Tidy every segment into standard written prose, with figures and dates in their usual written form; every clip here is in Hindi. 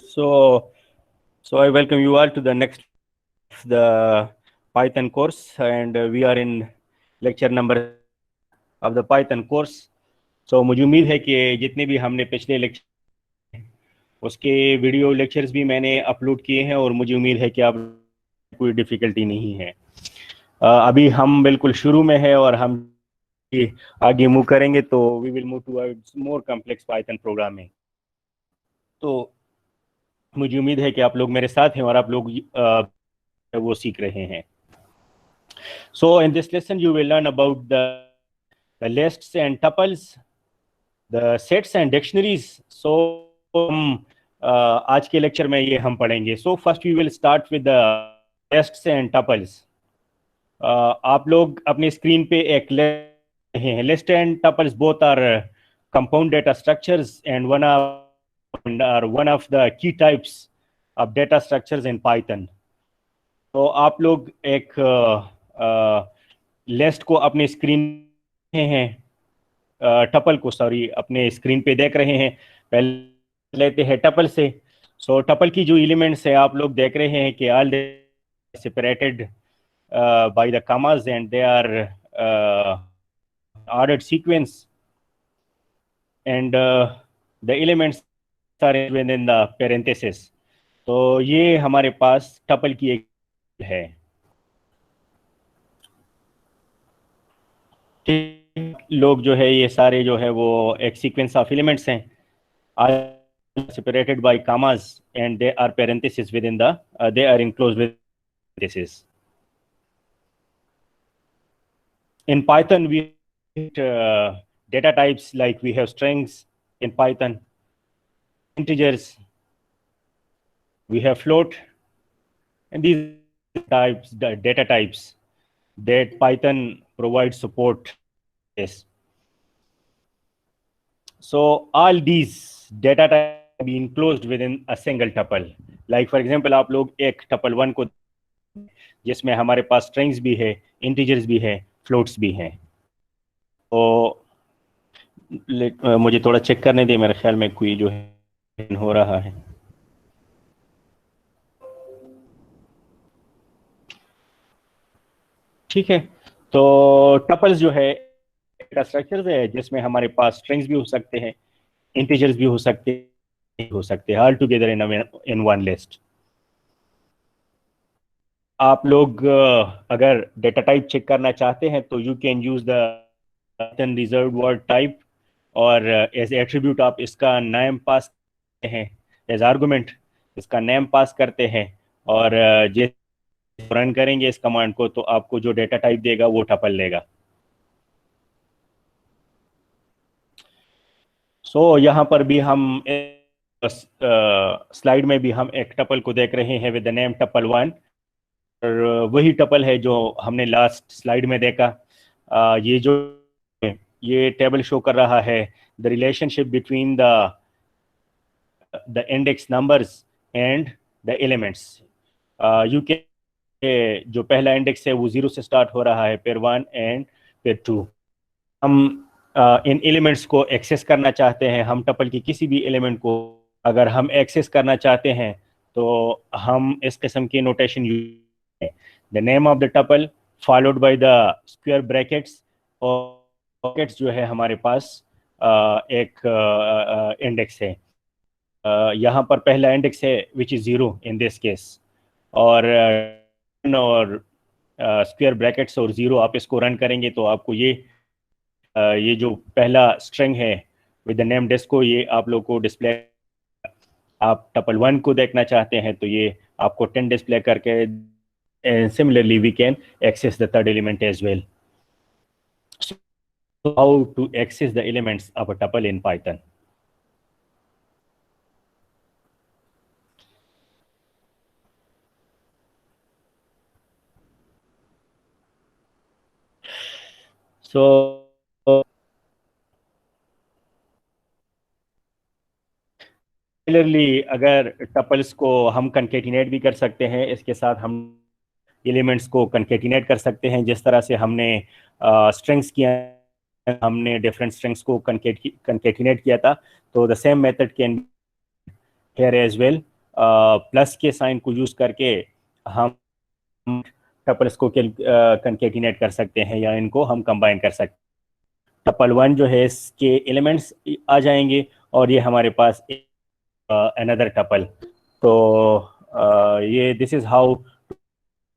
So, I welcome you all to the next the Python course, and we are in lecture number of the Python course. So मुझे उम्मीद है कि जितने भी हमने पिछले लेक्चर उसके वीडियो लेक्चर्स भी मैंने अपलोड किए हैं, और मुझे उम्मीद है कि आप कोई डिफ़िकल्टी नहीं है। अभी हम बिल्कुल शुरू में है और हम आगे मूव करेंगे तो we will move towards more complex Python programming. तो मुझे उम्मीद है कि आप लोग मेरे साथ हैं और आप लोग वो सीख रहे हैं। So in this lesson you will learn about the lists and tuples, the sets and dictionaries. So हम आज के लेक्चर में ये हम पढ़ेंगे। So first we will start with the lists and tuples. आप लोग अपनी स्क्रीन पे एक लिस्ट हैं। List and tuples both are compound data structures and one of the key types of data structures in Python. तो आप लोग एक लिस्ट को अपनी स्क्रीन हैं, टपल को सॉरी अपने स्क्रीन पे देख रहे हैं। पहले लेते हैं टपल से। सो टपल की जो एलिमेंट्स है आप लोग देख रहे हैं कि all separated by the commas and they are ordered sequence, and the elements are within the parenthesis. तो ये हमारे पास टपल की एक है। लोग जो है ये सारे जो है वो एक सीक्वेंस ऑफ एलिमेंट्स हैं, are separated by commas and they are parentheses within the they are enclosed with parentheses. In Python we data types like we have strings in Python, integers, we have float, and these types, the data types that Python provides support. Yes. So all these data types can be enclosed within a single tuple. Like for example, आप लोग एक tuple 1 को जिसमें हमारे पास strings भी है, integers भी है, floats भी हैं। तो मुझे थोड़ा चेक करने दे, मेरे ख्याल में कोई जो है हो रहा है। ठीक है, तो टपल्स जो है डेटा स्ट्रक्चर्स है जिसमें हमारे पास स्ट्रिंग्स भी हो सकते हैं, इंटीजर्स भी हो सकते हैं all together in one list. आप लोग अगर डेटा टाइप चेक करना चाहते हैं तो you can use the reserve word type, और एज एट्रीब्यूट आप इसका नेम पास करते हैं, एज आर्गुमेंट इसका नेम पास करते हैं, और रन करेंगे इस कमांड को तो आपको जो डेटा टाइप देगा वो टपल लेगा। सो यहाँ पर भी हम स्लाइड में भी हम एक टपल को देख रहे हैं विद द नेम टपल 1, और वही टपल है जो हमने लास्ट स्लाइड में देखा। ये टेबल शो कर रहा है the relationship between the index numbers and the elements. You can जो पहला इंडेक्स है वो 0 से स्टार्ट हो रहा है, फिर 1 एंड फिर 2। हम इन एलिमेंट्स को एक्सेस करना चाहते हैं, हम टपल की किसी भी एलिमेंट को अगर हम एक्सेस करना चाहते हैं तो हम इस किस्म की notation use, the name of the tuple followed by the square brackets, और ब्रैकेट्स जो है हमारे पास एक इंडेक्स है। यहाँ पर पहला इंडेक्स है which is 0 in this case, और स्क्वायर ब्रैकेट्स और 0 आप इसको रन करेंगे तो आपको ये जो पहला स्ट्रिंग है विद द नेम डिस्को ये आप लोग को डिस्प्ले। आप टपल 1 को देखना चाहते हैं तो ये आपको 10 डिस्प्ले करके, and similarly we can access the third element as well. So how to access the elements of a tuple in Python? So similarly अगर टपल्स को हम कंकेटिनेट भी कर सकते हैं, इसके साथ हम एलिमेंट्स को कंकेटिनेट कर सकते हैं जिस तरह से हमने स्ट्रिंग्स किया हमने डिफरेंट स्ट्रिंग्स को कंकेटिनेट किया था, तो the same method can here as well. Plus के साइन को यूज करके हम टपल्स को कंकेटिनेट कर सकते हैं या इनको हम कंबाइन कर सकते हैं। टपल 1 जो है इसके एलिमेंट्स आ जाएंगे और ये हमारे पास अनदर टपल। तो ये this is how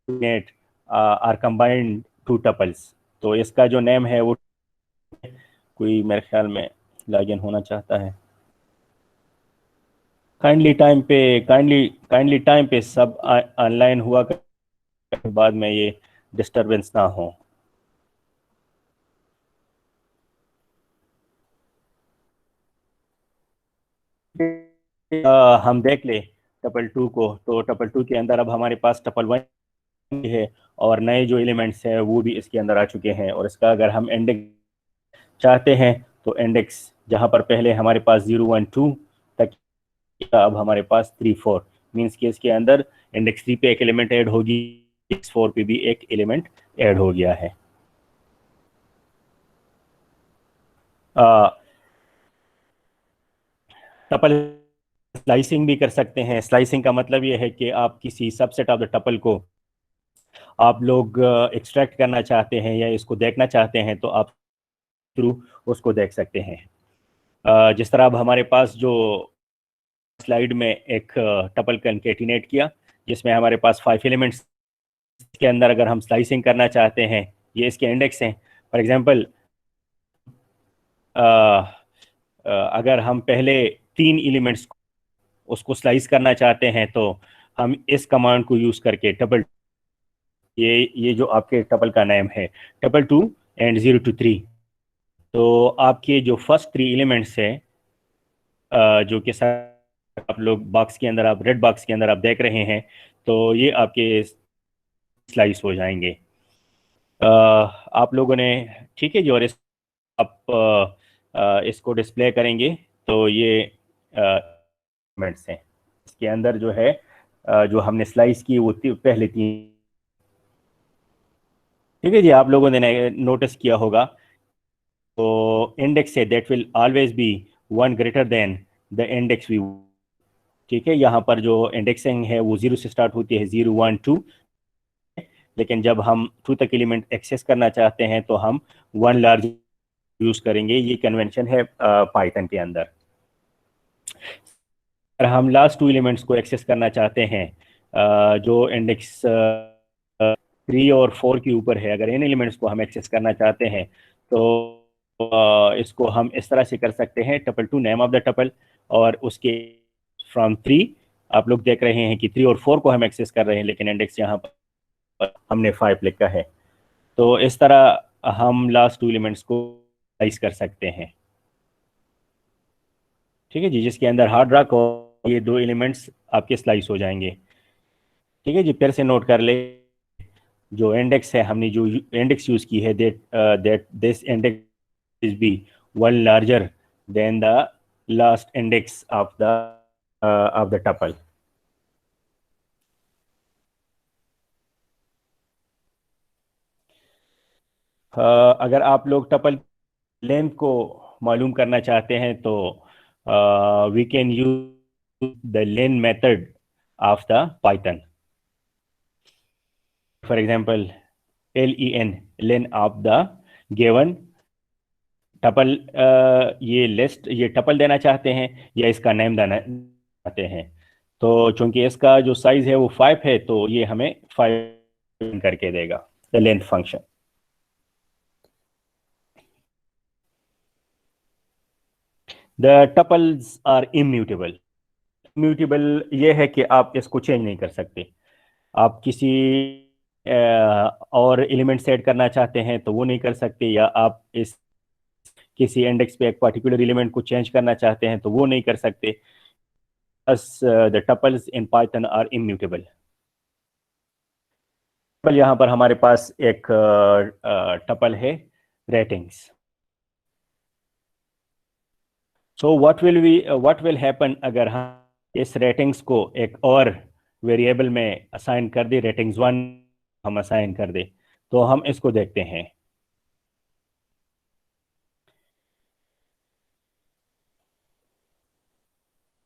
net are combined two tuples. तो इसका जो नेम है वो, कोई मेरे ख्याल में लॉगिन होना चाहता है, काइंडली टाइम पे सब ऑनलाइन हुआ कर, बाद में ये डिस्टरबेंस ना हो। हम देख ले टपल 2 को, तो टपल 2 के अंदर अब हमारे पास टपल 1 है और नए जो एलिमेंट्स हैं वो भी इसके अंदर आ चुके हैं। और इसका अगर हम इंडेक्स चाहते हैं तो इंडेक्स जहाँ पर पहले हमारे पास 0 1 2 तक, अब हमारे पास 3 4 मीन्स कि इसके अंदर इंडेक्स 3 पे एक एलिमेंट ऐड होगी, इंडेक्स 4 पे भी एक एलिमेंट ऐड हो गया है। टपल स्लाइसिंग भी कर सकते हैं। स्लाइसिंग का मतलब ये है कि आप किसी सबसेट ऑफ द टपल को आप लोग एक्सट्रैक्ट करना चाहते हैं या इसको देखना चाहते हैं, तो आप थ्रू उसको देख सकते हैं। जिस तरह अब हमारे पास जो स्लाइड में एक टपल कंकेटिनेट किया जिसमें हमारे पास 5 एलिमेंट्स के अंदर अगर हम स्लाइसिंग करना चाहते हैं, ये इसके इंडेक्स हैं। फॉर एग्जांपल अगर हम पहले 3 एलिमेंट्स उसको स्लाइस करना चाहते हैं तो हम इस कमांड को यूज करके टपल, ये जो आपके टपल का नेम है टपल 2 एंड 0 to 3, तो आपके जो फर्स्ट 3 एलिमेंट्स है जो कि साथ आप लोग बॉक्स के अंदर, आप रेड बॉक्स के अंदर आप देख रहे हैं, तो ये आपके स्लाइस हो जाएंगे। आप लोगों ने, ठीक है जी, और इस आप इसको डिस्प्ले करेंगे तो ये एलिमेंट्स हैं इसके अंदर जो है जो हमने स्लाइस की वो पहले 3। ठीक है जी, आप लोगों ने नोटिस किया होगा, तो इंडेक्स है that will always be 1 greater than the index we. ठीक है, यहाँ पर जो इंडेक्सिंग है वो 0 से स्टार्ट होती है, 0 1 2, लेकिन जब हम 2 तक एलिमेंट एक्सेस करना चाहते हैं तो हम 1 लार्ज यूज करेंगे। ये कन्वेंशन है पाइथन के अंदर। अगर हम लास्ट 2 एलिमेंट्स को एक्सेस करना चाहते हैं जो इंडेक्स 3 और 4 के ऊपर है, अगर इन एलिमेंट्स को हम एक्सेस करना चाहते हैं तो इसको हम इस तरह से कर सकते हैं, tuple 2 name of the tuple और उसके फ्रॉम 3। आप लोग देख रहे हैं कि 3 और 4 को हम एक्सेस कर रहे हैं लेकिन इंडेक्स यहाँ पर हमने 5 लिखा है। तो इस तरह हम लास्ट 2 एलिमेंट्स को स्लाइस कर सकते हैं। ठीक है जी, जिसके अंदर हार्ड रॉक और ये 2 एलिमेंट्स आपके स्लाइस हो जाएंगे। ठीक है जी, फिर से नोट कर ले, जो इंडेक्स है हमने जो इंडेक्स यूज की है, that this index is be 1 larger than the last index of the tuple. अगर आप लोग टपल लेंथ को मालूम करना चाहते हैं तो we can use the len method of the Python. For example len of the given tuple, ये लिस्ट, ये टपल देना चाहते हैं या इसका नेम देना चाहते हैं। तो चूंकि इसका जो साइज है वो 5 है तो ये हमें 5 करके देगा the length function. The tuples are immutable. Immutable ये है कि आप इसको चेंज नहीं कर सकते। आप किसी और एलिमेंट सेट करना चाहते हैं तो वो नहीं कर सकते, या आप इस किसी इंडेक्स पे एक पर्टिकुलर एलिमेंट को चेंज करना चाहते हैं तो वो नहीं कर सकते। बस the tuples in Python are immutable. यहाँ पर हमारे पास एक टपल है ratings. So what will happen अगर हम इस रेटिंग्स को एक और वेरिएबल में असाइन कर दे, रेटिंग्स 1 हम असाइन कर दे, तो हम इसको देखते हैं।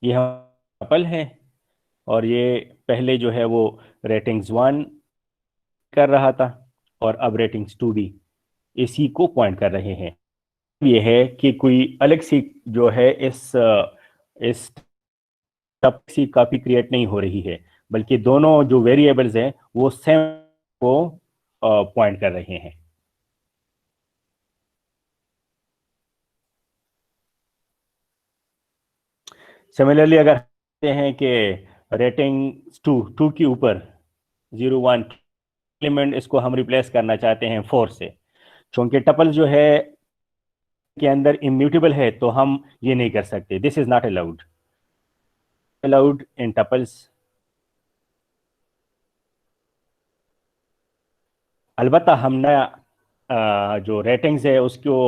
ये हम टपल है, और ये पहले जो है वो रेटिंग्स 1 कर रहा था, और अब रेटिंग्स 2 भी इसी को पॉइंट कर रहे हैं। ये है कि कोई अलग सी जो है इस टप सी कॉपी क्रिएट नहीं हो रही है, बल्कि दोनों जो वेरिएबल्स हैं वो सेम को पॉइंट कर रहे हैं। सिमिलरली अगर कहते हैं कि रेटिंग टू के ऊपर 0 1 एलिमेंट, इसको हम रिप्लेस करना चाहते हैं 4 से, क्योंकि टपल जो है के अंदर इम्यूटेबल है, तो हम ये नहीं कर सकते। This is not allowed in tuples. अलबत्ता हम नया जो रेटिंग्स है उसको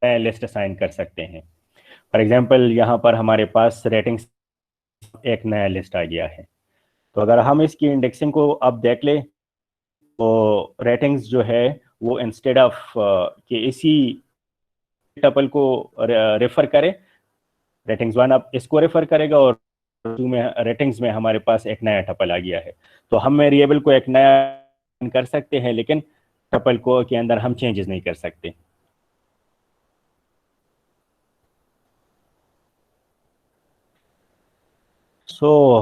नया लिस्ट असाइन कर सकते हैं। फॉर एग्जांपल यहाँ पर हमारे पास रेटिंग्स एक नया लिस्ट आ गया है, तो अगर हम इसकी इंडेक्सिंग को अब देख ले, तो रेटिंग्स जो है वो इंस्टेड ऑफ कि इसी टपल को रेफर करे, रेटिंग्स 1 अब इसको रेफर करेगा, और 2 में रेटिंग्स में हमारे पास एक नया टपल आ गया है। तो हम वेरिएबल को एक नया कर सकते हैं, लेकिन टपल को के अंदर हम चेंजेस नहीं कर सकते। सो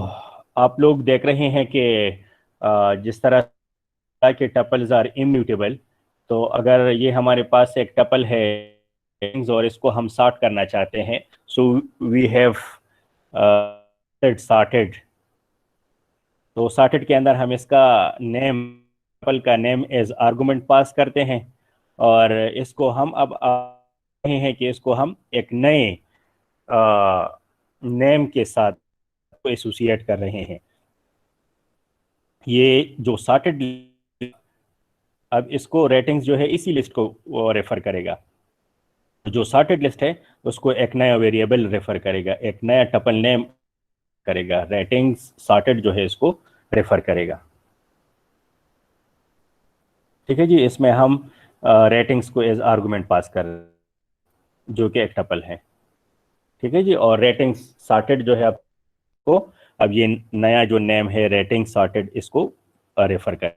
आप लोग देख रहे हैं कि जिस तरह के टपल्स आर इम्यूटेबल, तो अगर ये हमारे पास एक टपल है और इसको हम सॉर्ट करना चाहते हैं, सो वी हैव सॉर्टेड। तो सॉर्टेड के अंदर हम इसका नेम, टपल का नेम एज आर्गुमेंट पास करते हैं, और इसको हम अब रहे हैं कि इसको हम एक नए नेम के साथ एसोसिएट कर रहे हैं। ये जो सॉर्टेड, अब इसको रेटिंग्स जो है इसी लिस्ट को रेफर करेगा। जो सॉर्टेड लिस्ट है उसको एक नया वेरिएबल रेफर करेगा, एक नया टपल नेम करेगा, रेटिंग्स सॉर्टेड जो है इसको रेफर करेगा। ठीक है जी, इसमें हम रेटिंग्स को एज आर्गुमेंट पास कर, जो कि एक टपल है। ठीक है जी, और रेटिंग्स सॉर्टेड जो है आपको अब ये नया जो नेम है रेटिंग सॉर्टेड, इसको रेफर कर।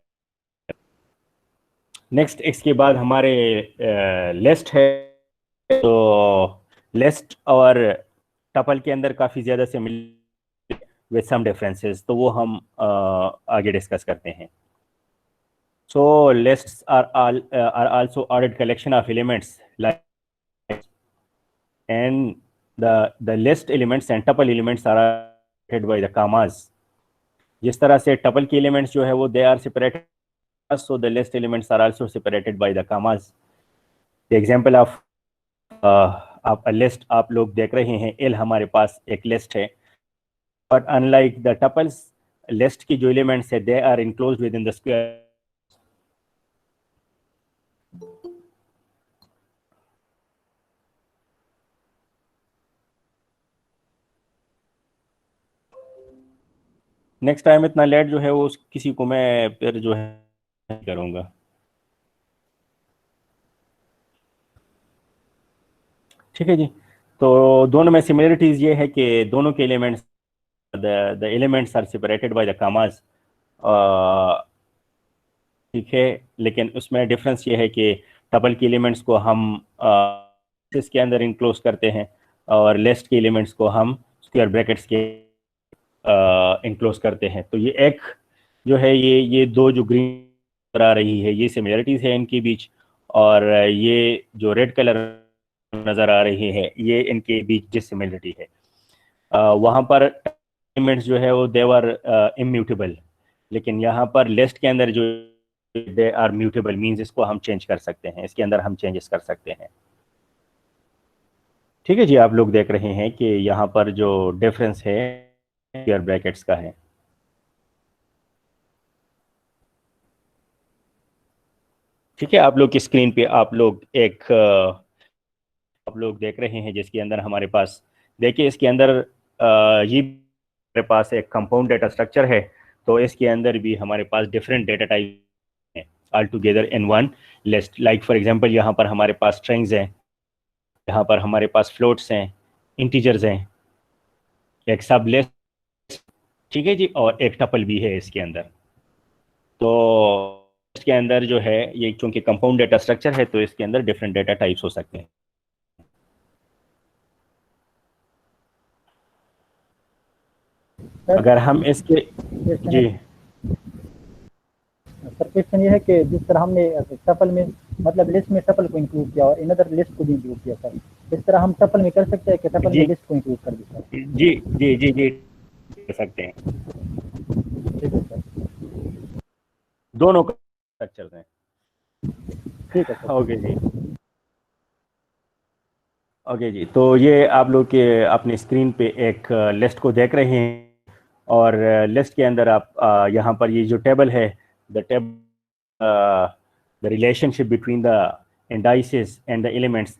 नेक्स्ट इसके बाद हमारे लिस्ट है, तो लिस्ट और टपल के अंदर काफ़ी ज़्यादा से मिल विद सम डिफरेंसेस, तो वो हम आगे डिस्कस करते हैं। So lists are also ordered collection of elements like, and the list elements and tuple elements are separated by the commas. जिस तरह से टपल के एलिमेंट्स जो है वो they are separated, so the list elements are also separated by the commas. The example of आप लिस्ट आप लोग देख रहे हैं, एल हमारे पास एक लिस्ट है, but unlike the tuples, list की जो एलिमेंट्स है they are enclosed within the square. Next time इतना लेट जो है वो किसी को मैं फिर जो है करूँगा। ठीक है जी, तो दोनों में सिमिलरिटीज ये है कि दोनों के elements, the elements are separated by the commas. ठीक है, लेकिन उसमें डिफरेंस ये है कि टपल के एलिमेंट्स को हम इसके अंदर इनक्लोज करते हैं, और लिस्ट के एलिमेंट्स को हम स्क्वायर ब्रैकेट्स के इनक्लोज करते हैं। तो ये एक जो है ये दो जो ग्रीन आ रही है ये सिमिलरिटीज है इनके बीच, और ये जो रेड कलर नज़र आ रही है ये इनके बीच डिसिमिलरिटी है। वहाँ पर एलिमेंट्स जो है वो देवर इम्यूटेबल, लेकिन यहाँ पर लिस्ट के अंदर जो दे आर म्यूटेबल, मींस इसको हम चेंज कर सकते हैं, इसके अंदर हम चेंजेस कर सकते हैं। ठीक है जी, आप लोग देख रहे हैं कि यहाँ पर जो डिफरेंस है स्क्वायर ब्रैकेट्स का है। ठीक है, आप लोग की स्क्रीन पे आप लोग एक आप लोग देख रहे हैं जिसके अंदर हमारे पास, देखिए इसके अंदर ये हमारे पास एक कंपाउंड डेटा स्ट्रक्चर है, तो इसके अंदर भी हमारे पास डिफरेंट डेटा टाइप हैं all together in one list. Like for example यहाँ पर हमारे पास स्ट्रिंग्स हैं, यहाँ पर हमारे पास फ्लोट्स हैं, इंटीजर्स हैं, एक सब लिस्ट, ठीक है जी, और एक टपल भी है इसके अंदर। तो इसके अंदर जो है ये चूंकि कंपाउंड डेटा स्ट्रक्चर है, तो इसके अंदर डिफरेंट डेटा टाइप्स हो सकते हैं। सर अगर हम इसके, क्वेश्चन है, जी सर क्वेश्चन ये है कि जिस तरह हमने टपल में मतलब लिस्ट में टपल को इंक्लूड किया और इनदर लिस्ट को भी इंक्लूड किया सर, इस तरह हम टपल में कर सकते हैं कि टपल में जी लिस्ट को इंक्लूड कर दी सर। जी जी जी जी, कर सकते हैं। ठीक है सर। दोनों का स्ट्रक्चर हैं। ठीक है सर। ओके जी। ओके जी, तो ये आप लोग के अपनी स्क्रीन पे एक लिस्ट को देख रहे हैं, और लिस्ट के अंदर आप यहाँ पर ये जो टेबल है, the table, the relationship between the indices and the elements,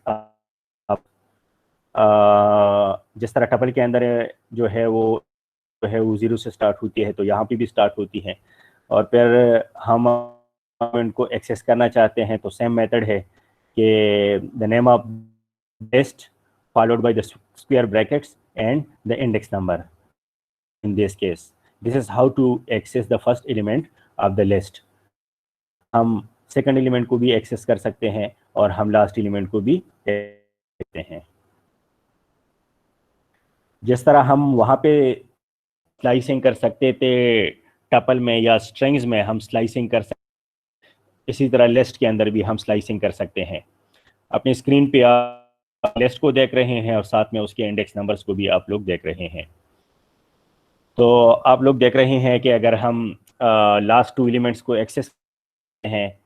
जिस तरह टेबल के अंदर जो है वो जीरो से स्टार्ट होती है, तो यहाँ पे भी स्टार्ट होती है। और फिर हम इनको एक्सेस करना चाहते हैं, तो सेम मेथड है कि the name of list followed by the square brackets and the index number. In this case, this is how to access the first element of the list. हम सेकंड एलिमेंट को भी एक्सेस कर सकते हैं, और हम लास्ट एलिमेंट को भी कर सकते हैं। जिस तरह हम वहाँ पे स्लाइसिंग कर सकते थे टपल में या स्ट्रिंग्स में, हम स्लाइसिंग कर सकते, इसी तरह लिस्ट के अंदर भी हम स्लाइसिंग कर सकते हैं। अपनी स्क्रीन पे आप लिस्ट को देख रहे हैं, और साथ में उसके इंडेक्स नंबर्स को भी आप लोग देख रहे हैं। तो आप लोग देख रहे हैं कि अगर हम लास्ट टू एलिमेंट्स को एक्सेस करते हैं,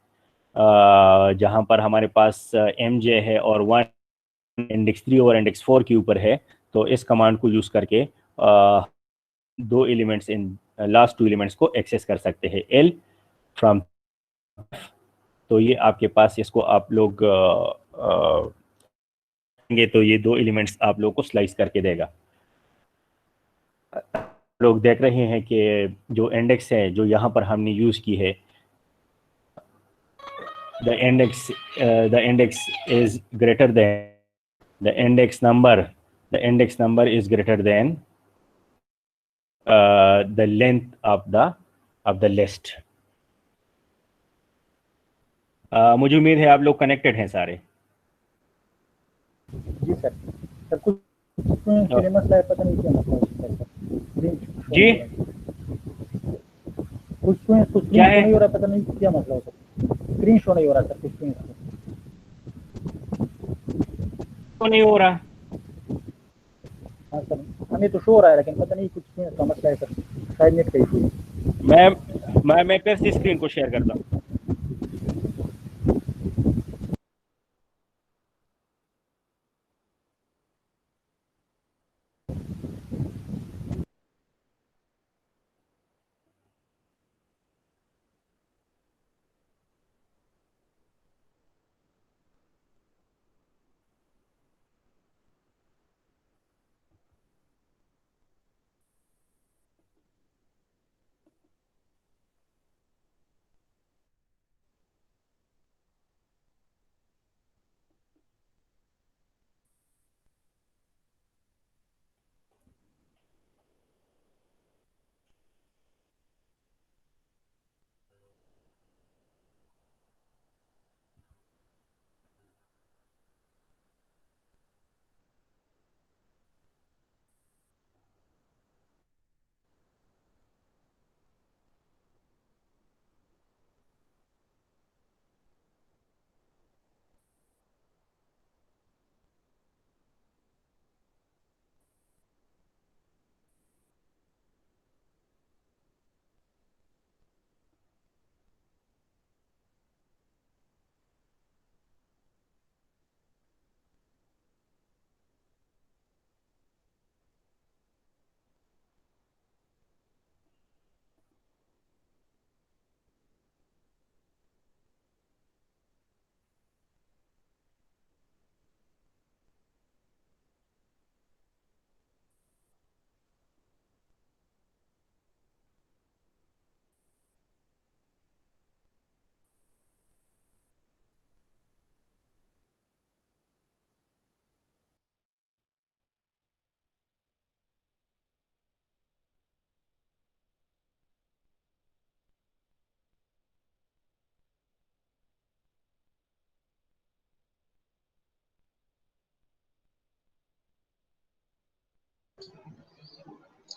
जहां पर हमारे पास एम जे है और वन इंडेक्स थ्री और इंडेक्स फोर के ऊपर है, तो इस कमांड को यूज़ करके दो elements in last two elements को एक्सेस कर सकते हैं, एल फ्रॉम। तो ये आपके पास, इसको आप लोग तो ये दो एलिमेंट्स आप लोग को स्लाइस करके देगा। लोग देख रहे हैं कि जो इंडेक्स है जो यहाँ पर हमने यूज़ की है, the index the index is greater than the index number, the index number is greater than the length of the list. मुझे उम्मीद है आप लोग कनेक्टेड हैं सारे। जी सर। सर कुछ स्टूडेंट्स के लिए मसला है, पता नहीं क्या मसला हो सकता है सर, स्क्रीन शो जी नहीं हो रहा है। कुछ स्टूडेंट्स को क्या स्क्रीन शो है? नहीं हो रहा, पता नहीं क्या मसला हो सकता है, स्क्रीन शो नहीं हो रहा सर कुछ स्टूडेंट्स को। तो नहीं हो रहा। हाँ सर, हमें तो शो हो रहा है लेकिन पता नहीं कुछ स्टूडेंट्स का मसला है सर, शायद नेट का इशू है। मैं मैं फिर से स्क्रीन को शेयर करता हूँ।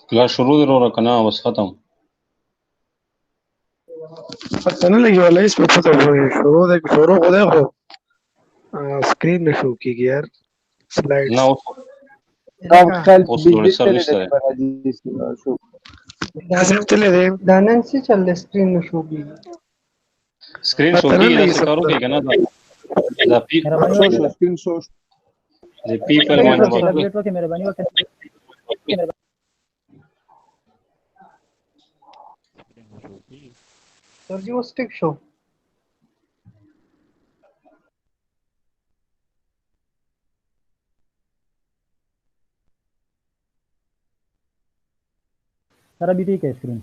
क्लास शुरू जरूर रखना बस खत्म पता नहीं लगी वाला इस पे पता शुरू को देखो स्क्रीन में शो की यार स्लाइड्स ना उस थोड़ी सर्विस है ऐसे चले थे दानन से चल रहे स्क्रीन में शो की स्क्रीन शो पता की नहीं लगी जैसे सब करो के ना मेरा बनी हुआ the people है, want wait to wait okay मेरा बनी हुआ है। सर जी वो स्टिक शो सर अभी ठीक है स्क्रीन।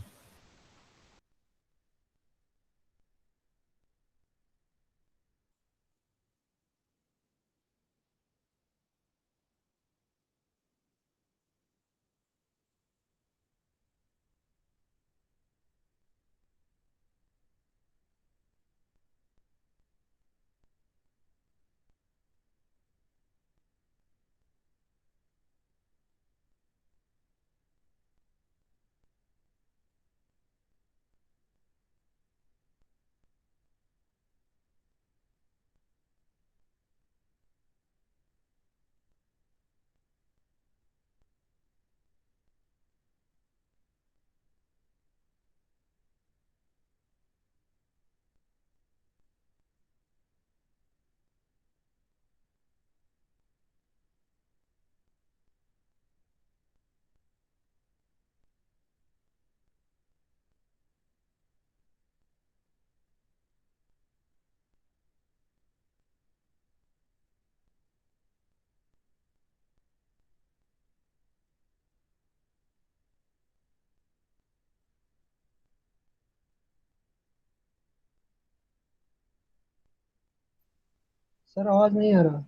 सर आवाज नहीं आ रहा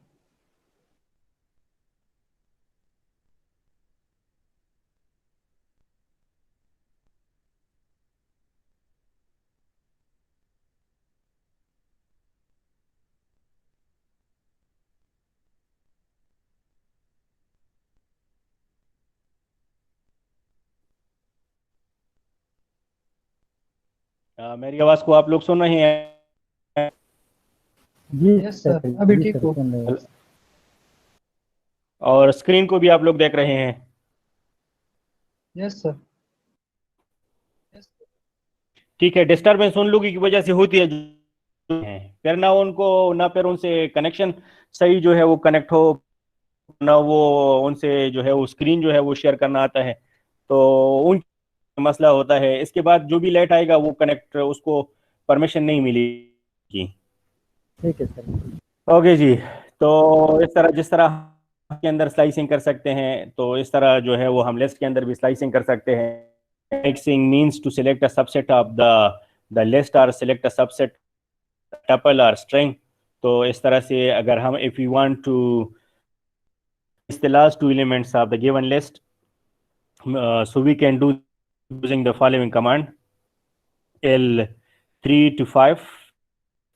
मेरी आवाज को आप लोग सुन रहे हैं? जी यस सर अभी ठीक हो सुन रहे हैं। और स्क्रीन को भी आप लोग देख रहे हैं? यस सर ठीक है। डिस्टरबेंस उन लोगों की वजह से होती है फिर ना उनको ना फिर उनसे कनेक्शन सही जो है वो कनेक्ट हो, ना वो उनसे जो है वो स्क्रीन जो है वो शेयर करना आता है, तो उन मसला होता है। इसके बाद जो भी लेट आएगा वो कनेक्ट उसको परमिशन नहीं मिलेगी। ठीक है सर। ओके जी। तो इस तरह जिस तरह के अंदर स्लाइसिंग कर सकते हैं, तो इस तरह जो है वो हम लिस्ट के अंदर भी स्लाइसिंग कर सकते हैं। Mixing means to select a subset of the list और सिलेक्ट अ सबसेट टपल और स्ट्रिंग। तो इस तरह से अगर हम if you want to the last two elements of the given list, so we can do using the following command L3 to 5।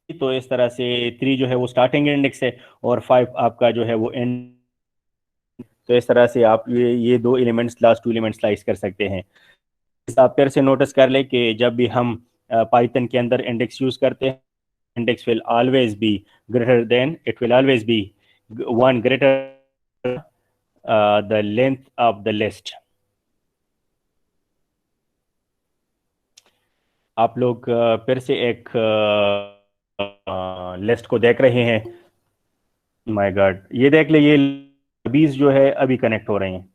तो इस तरह से 3 जो है वो स्टार्टिंग इंडेक्स है और 5 आपका जो है वो एंड। तो इस तरह से आप ये दो elements last two elements slice कर सकते हैं। आप फिर से नोटिस कर ले कि जब भी हम पाइथन के अंदर इंडेक्स यूज करते हैं, index will always be greater than, it will always B one greater the length of the list। आप लोग फिर से एक लिस्ट को देख रहे हैं। माय गॉड, ये देख ले, ये 20 जो है अभी कनेक्ट हो रहे हैं।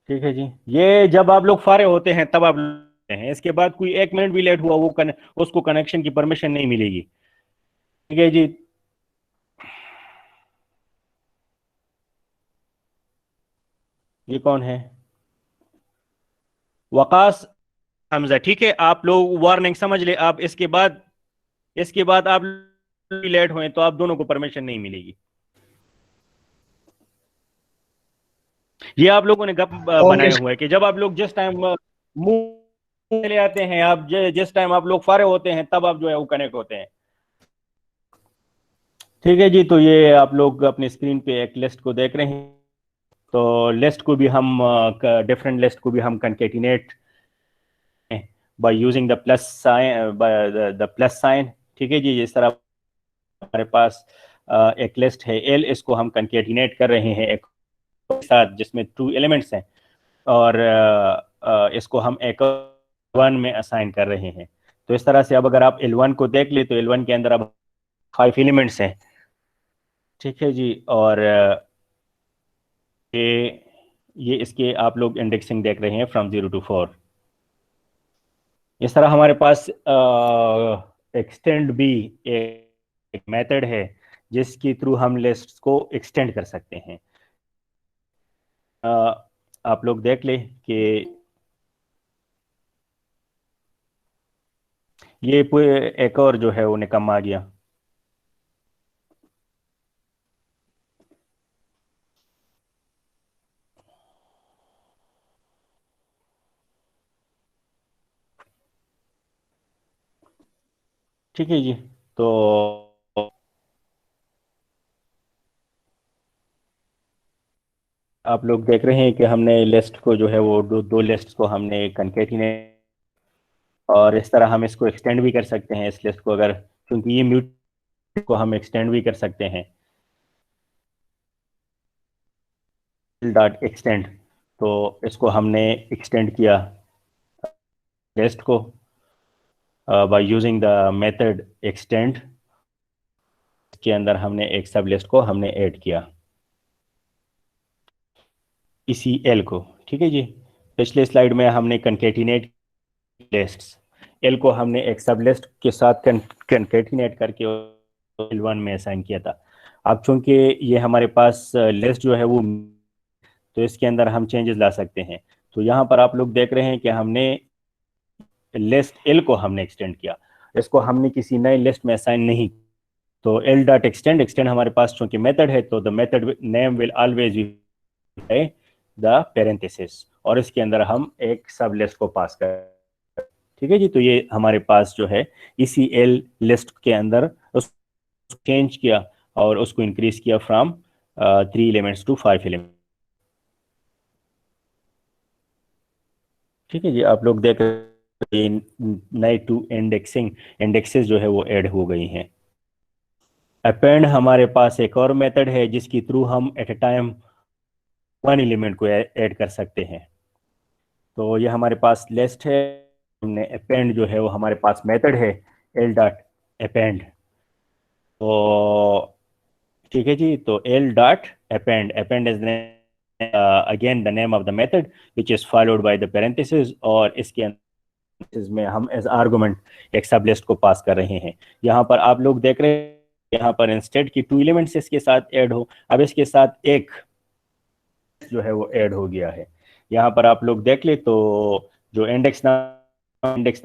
ठीक है जी। ये जब आप लोग फारे होते हैं तब आप हैं, इसके बाद कोई 1 मिनट भी लेट हुआ वो उसको कनेक्शन की परमिशन नहीं मिलेगी। ठीक है जी। ये कौन है? वकास हमजा। ठीक है, आप लोग वार्निंग समझ ले। आप इसके बाद आप लेट हुए तो आप दोनों को परमिशन नहीं मिलेगी। ये आप लोगों ने गप बनाया हुआ है कि जब आप लोग जिस टाइम मूव चले आते हैं आप, जिस टाइम आप लोग फारे होते हैं तब आप जो है वो कनेक्ट होते हैं। ठीक है जी, तो ये आप लोग अपनी स्क्रीन पे एक लिस्ट को देख रहे हैं। तो लिस्ट को भी हम डिफरेंट लिस्ट को भी हम concatenate bye using the plus sign, the plus sign. ठीक है जी, इस तरह हमारे पास एक लिस्ट है एल, इसको हम कंकेटिनेट कर रहे हैं एक साथ जिसमें 2 एलिमेंट्स हैं, और इसको हम एक वन में असाइन कर रहे हैं। तो इस तरह से अब अगर आप L1 को देख ले तो L1 के अंदर अब 5 एलिमेंट्स हैं। ठीक है जी, और ये इसके आप लोग इंडेक्सिंग देख रहे हैं फ्रॉम 0 to 4। इस तरह हमारे पास एक्सटेंड भी एक मेथड है जिसके थ्रू हम लिस्ट को एक्सटेंड कर सकते हैं। आप लोग देख ले कि ये एक और जो है वो निकम्मा आ गया। ठीक है जी, तो आप लोग देख रहे हैं कि हमने लिस्ट को जो है वो दो लिस्ट को हमने कंकेटिनेट, और इस तरह हम इसको एक्सटेंड भी कर सकते हैं इस लिस्ट को, अगर क्योंकि ये म्यूट को हम एक्सटेंड भी कर सकते हैं डॉट एक्सटेंड। तो इसको हमने एक्सटेंड किया लिस्ट को bye using the method extend, के अंदर हमने एक सब लिस्ट को हमने ऐड किया इसी एल को। ठीक है जी, पिछले स्लाइड में हमने कंकेटिनेट लिस्ट्स, एल को हमने एक सब लिस्ट के साथ कंकेटिनेट करके L1 में असाइन किया था। अब चूंकि ये हमारे पास लिस्ट जो है वो, तो इसके अंदर हम चेंजेस ला सकते हैं। तो यहाँ पर आप लोग देख रहे हैं कि हमने लिस्ट एल को हमने एक्सटेंड किया, इसको हमने किसी नए लिस्ट में असाइन नहीं। तो एल डॉट एक्सटेंड, एक्सटेंड हमारे पास चूंकि मेथड है तो the method name will always be the parenthesis, और इसके अंदर हम एक सब लिस्ट को पास कर। ठीक है जी, तो ये हमारे पास जो है इसी एल लिस्ट के अंदर उसको चेंज किया और उसको इंक्रीज किया फ्रॉम 3 एलिमेंट्स टू 5 एलिमेंट। ठीक है जी, आप लोग देख रहे हैं नए 2 इंडेक्सेस जो है वो ऐड हो गई हैं। अपेंड हमारे पास एक और मेथड है जिसके थ्रू हम एट अ टाइम 1 एलिमेंट को ऐड कर सकते हैं। तो ये हमारे पास लिस्ट है, हमने अपेंड जो है वो हमारे पास मेथड है एल डॉट अपेंड। तो ठीक है जी, तो L dot append, append is again the name of the method which is followed by the parenthesis, और इसके अंदर इसमें हम एज आर्गुमेंट एक सब लिस्ट को पास कर रहे हैं। यहाँ पर आप लोग देख रहे हैं यहाँ पर इंस्टेड की 2 एलिमेंट्स इसके साथ ऐड हो, अब इसके साथ एक जो है वो ऐड हो गया है। यहाँ पर आप लोग देख ले तो जो index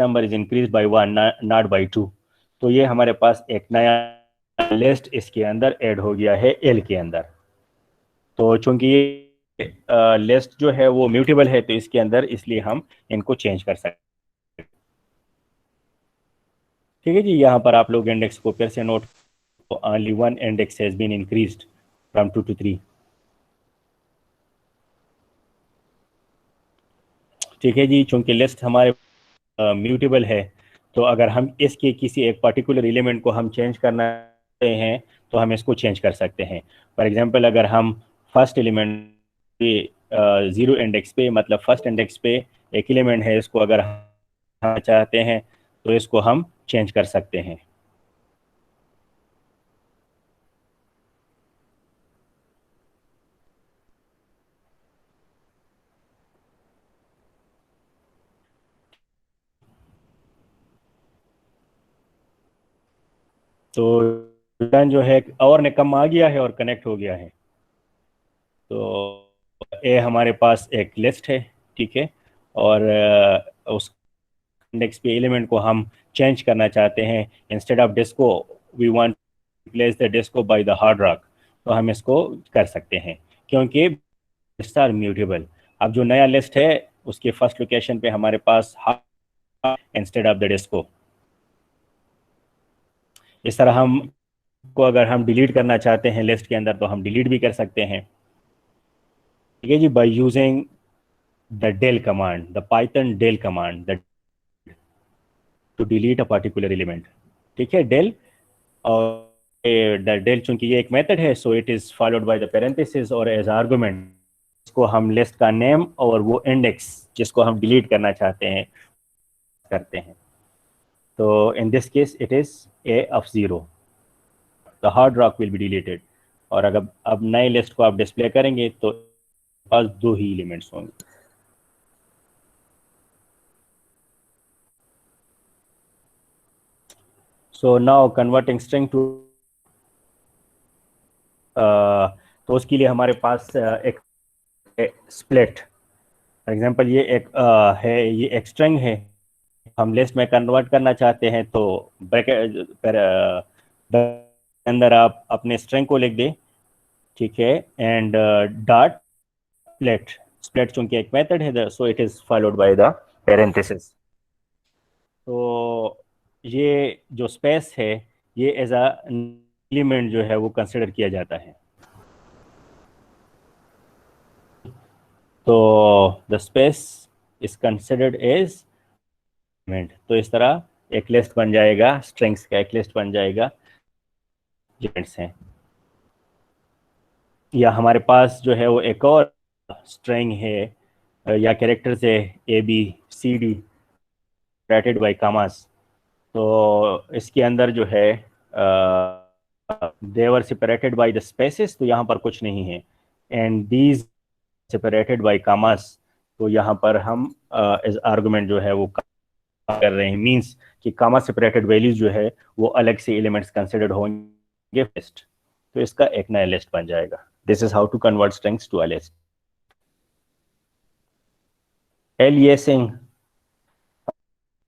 number is increase by 1 not by 2। तो ये हमारे पास एक नया लिस्ट इसके अंदर ऐड हो गया है एल के अंदर। तो चूंकि ये लिस्ट जो है वो म्यूटेबल है तो इसके अंदर इसलिए हम इनको चेंज कर सकते हैं। ठीक है जी, यहाँ पर आप लोग इंडेक्स को फिर से note, only 1 index has been increased from 2 to 3। ठीक है जी, चूंकि लिस्ट हमारे म्यूटेबल है तो अगर हम इसके किसी एक पर्टिकुलर एलिमेंट को हम चेंज करना चाहते हैं तो हम इसको चेंज कर सकते हैं। फॉर एग्जांपल अगर हम फर्स्ट एलिमेंट पे 0 इंडेक्स पे, मतलब फर्स्ट इंडेक्स पे एक एलिमेंट है, इसको अगर हम चाहते हैं तो इसको हम चेंज कर सकते हैं। तो जो है और निकम आ गया है और कनेक्ट हो गया है। तो ये हमारे पास एक लिस्ट है, ठीक है, और उस इंडेक्स पे एलिमेंट को हम चेंज करना चाहते हैं। Instead of disco we want replace the disco by the hard rock, तो हम इसको कर सकते हैं क्योंकि लिस्ट आर म्यूटेबल। अब जो नया लिस्ट है उसके फर्स्ट लोकेशन पे हमारे पास इंस्टेड ऑफ द डिस्को। इस तरह हम को अगर हम डिलीट करना चाहते हैं लिस्ट के अंदर तो हम डिलीट भी कर सकते हैं। ठीक है जी, by using the del command, the Python del command that to delete a particular element. ठीक है, डेल, और द डेल चूंकि ये एक मेथड है so it is followed by the parenthesis और एज आर्गुमेंट को हम लिस्ट का नेम और वो इंडेक्स जिसको हम डिलीट करना चाहते हैं करते हैं। तो in this case it is a of 0, the hard rock will be deleted. और अगर अब नए लिस्ट को आप डिस्प्ले करेंगे तो पास 2 ही एलिमेंट्स होंगे। So now converting string to, तो उसके लिए हमारे पास एक स्प्लिट, फॉर एग्जांपल ये एक है, ये एक स्ट्रिंग है, हम लिस्ट में कन्वर्ट करना चाहते हैं तो ब्रैकेट अंदर आप अपने स्ट्रिंग को लिख दें। ठीक है, एंड डॉट स्प्लिट, स्प्लिट चूंकि एक मेथड है so it is followed by the parenthesis. तो ये जो स्पेस है ये एज अ एलिमेंट जो है वो कंसिडर किया जाता है। तो the space is considered as element. तो इस तरह एक लिस्ट बन जाएगा, स्ट्रिंग्स का एक लिस्ट बन जाएगा एलिमेंट्स हैं। या हमारे पास जो है वो एक और स्ट्रिंग है या कैरेक्टर्स है A B C D separated by commas. तो इसके अंदर जो है they were separated by the spaces, तो यहाँ पर कुछ नहीं है, and these separated by commas, तो यहाँ पर हम एज आर्गुमेंट जो है वो कर रहे हैं, मींस कि कॉमा सेपरेटेड वैल्यूज जो है वो अलग से एलिमेंट्स कंसिडर्ड होंगे लिस्ट। तो इसका एक नया लिस्ट बन जाएगा। This is how to convert strings to a list. Aliasing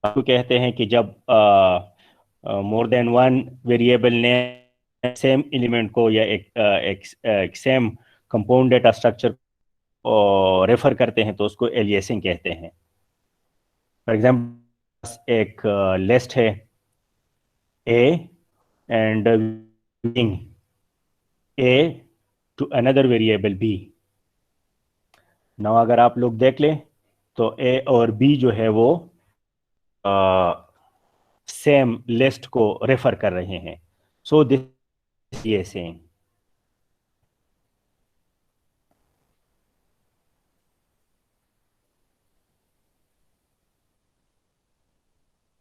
कहते हैं कि जब मोर देन वन वेरिएबल ने सेम एलिमेंट को या एक same compound data structure refer करते हैं तो उसको एलियासिंग कहते हैं। फॉर एग्जाम्पल एक लिस्ट है A and A to another variable B. Now अगर आप लोग देख लें तो ए और बी जो है वो सेम लिस्ट को रेफर कर रहे हैं। सो दिस ये सेम।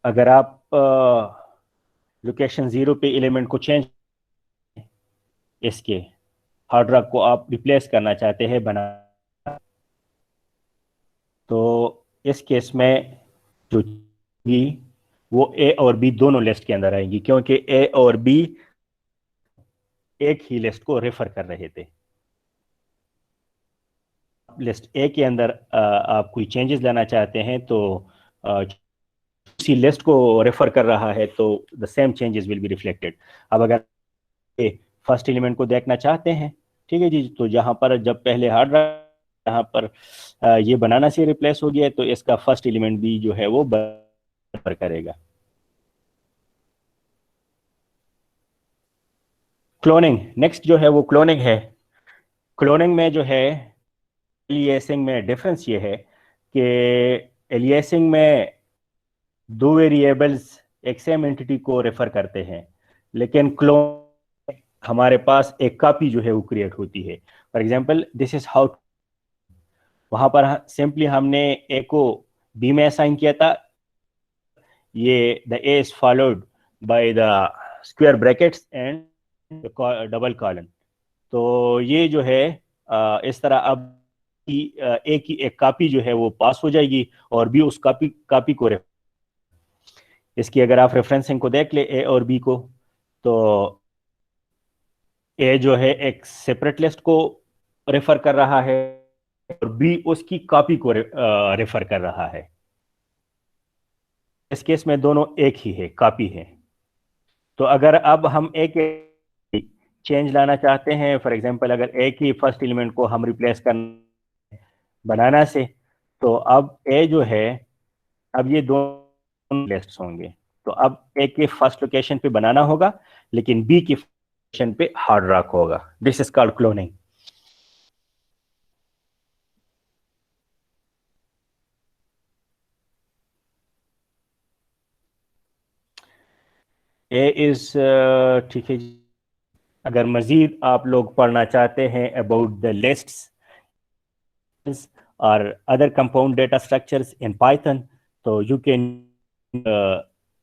अगर आप लोकेशन 0 पे एलिमेंट को चेंज, इसके हार्ड ड्राइव को आप रिप्लेस करना चाहते हैं बना, तो इस केस में जो वो ए और बी दोनों लिस्ट के अंदर आएंगी, क्योंकि ए और बी एक ही लिस्ट को रेफर कर रहे थे। लिस्ट ए के अंदर आप कोई चेंजेस लाना चाहते हैं तो उसी लिस्ट को रेफर कर रहा है तो the same changes will be reflected. अब अगर फर्स्ट एलिमेंट को देखना चाहते हैं, ठीक है जी, तो जहां पर जब पहले हार्ड ड्राइव यहाँ पर ये बनाना से रिप्लेस हो गया तो इसका फर्स्ट एलिमेंट भी जो है वो रेफर करेगा। क्लोनिंग, नेक्स्ट जो है वो क्लोनिंग है। क्लोनिंग में जो है एलियासिंग में डिफरेंस ये है कि एलियासिंग में 2 वेरिएबल्स एक सेम एंटिटी को रेफर करते हैं, लेकिन क्लोन हमारे पास एक कॉपी जो है वो क्रिएट होती है। For example this is how, वहां पर सिंपली हमने ए को बी में असाइन किया था, ये the A is followed by the square brackets and double colon. तो ये जो है इस तरह अब ए की एक कॉपी जो है वो पास हो जाएगी और बी उस कॉपी को इसकी अगर आप रेफरेंसिंग को देख ले ए और बी को, तो ए जो है एक सेपरेट लिस्ट को रेफर कर रहा है और बी उसकी कॉपी को रेफर कर रहा है। इस केस में दोनों एक ही है, कॉपी है। तो अगर अब हम एक चेंज लाना चाहते हैं, फॉर एग्जांपल अगर एक ही फर्स्ट एलिमेंट को हम रिप्लेस कर बनाना से, तो अब ए जो है, अब ये दोनों लिस्ट्स होंगे। तो अब ए के फर्स्ट लोकेशन पे बनाना होगा, लेकिन बी की लोकेशन पे हार्ड रॉक होगा। This is called cloning. A is ठीक है जी। अगर मजीद आप लोग पढ़ना चाहते हैं अबाउट द लिस्ट्स और other compound data structures in Python, तो you can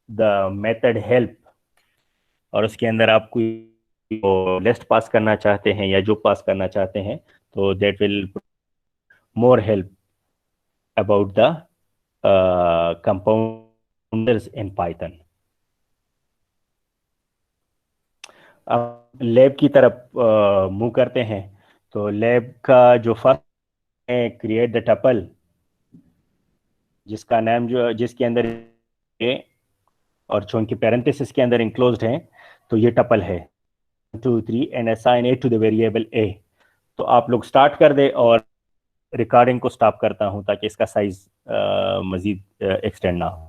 the method help, और उसके अंदर आप कोई लिस्ट पास करना चाहते हैं या जो पास करना चाहते हैं, तो that will more help about the compounders in Python. अब लैब की तरफ मूव करते हैं। तो लैब का जो फर्स्ट है, क्रिएट द टपल, जिसका नाम जो जिसके अंदर ए और जो उनकी पैरेंथेसिस के अंदर इंक्लोज्ड है, तो ये टपल है 2 3 and assign A to the variable A. तो आप लोग स्टार्ट कर दे और रिकॉर्डिंग को स्टॉप करता हूं ताकि इसका साइज मजीद एक्सटेंड ना हो।